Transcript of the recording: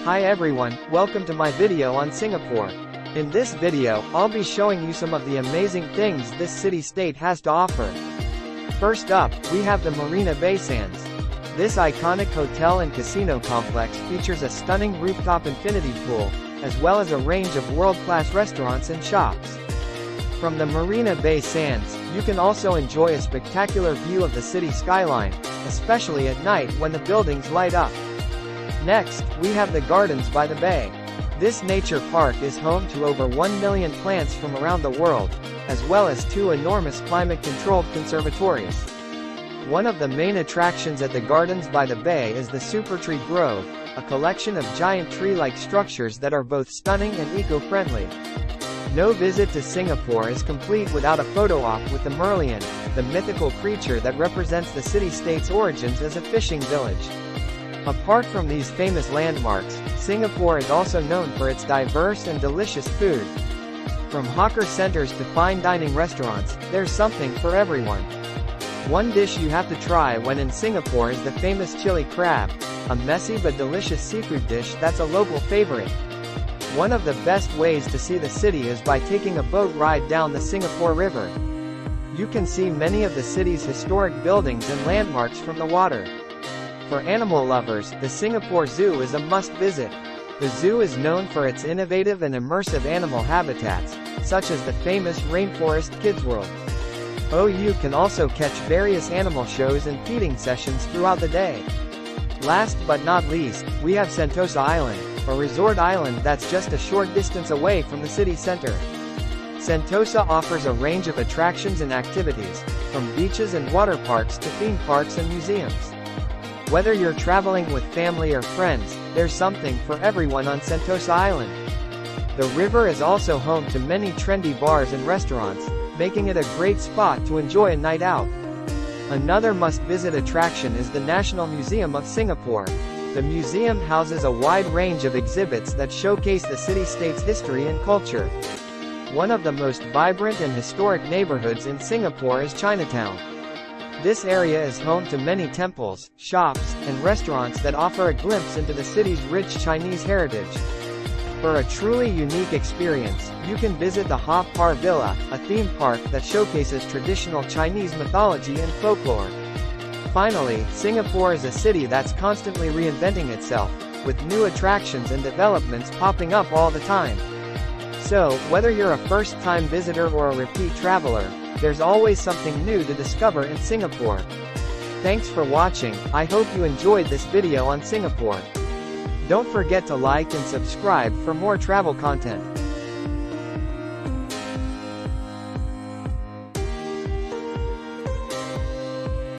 Hi everyone, welcome to my video on Singapore. In this video, I'll be showing you some of the amazing things this city-state has to offer. First up, we have the Marina Bay Sands. This iconic hotel and casino complex features a stunning rooftop infinity pool, as well as a range of world-class restaurants and shops. From the Marina Bay Sands, you can also enjoy a spectacular view of the city skyline, especially at night when the buildings light up. Next, we have the Gardens by the Bay. This nature park is home to over 1 million plants from around the world, as well as 2 enormous climate-controlled conservatories. One of the main attractions at the Gardens by the Bay is the Supertree Grove, a collection of giant tree-like structures that are both stunning and eco-friendly. No visit to Singapore is complete without a photo op with the Merlion, the mythical creature that represents the city-state's origins as a fishing village. Apart from these famous landmarks, Singapore is also known for its diverse and delicious food. From hawker centers to fine dining restaurants, there's something for everyone. One dish you have to try when in Singapore is the famous chili crab, a messy but delicious seafood dish that's a local favorite. One of the best ways to see the city is by taking a boat ride down the Singapore River. You can see many of the city's historic buildings and landmarks from the water. For animal lovers, the Singapore Zoo is a must-visit. The zoo is known for its innovative and immersive animal habitats, such as the famous Rainforest Kids World. You can also catch various animal shows and feeding sessions throughout the day. Last but not least, we have Sentosa Island, a resort island that's just a short distance away from the city center. Sentosa offers a range of attractions and activities, from beaches and water parks to theme parks and museums. Whether you're traveling with family or friends, there's something for everyone on Sentosa Island. The river is also home to many trendy bars and restaurants, making it a great spot to enjoy a night out. Another must-visit attraction is the National Museum of Singapore. The museum houses a wide range of exhibits that showcase the city-state's history and culture. One of the most vibrant and historic neighborhoods in Singapore is Chinatown. This area is home to many temples, shops, and restaurants that offer a glimpse into the city's rich Chinese heritage. For a truly unique experience, you can visit the Ha Par Villa, a theme park that showcases traditional Chinese mythology and folklore. Finally, Singapore is a city that's constantly reinventing itself, with new attractions and developments popping up all the time. So, whether you're a first-time visitor or a repeat traveler, there's always something new to discover in Singapore. Thanks for watching. I hope you enjoyed this video on Singapore. Don't forget to like and subscribe for more travel content.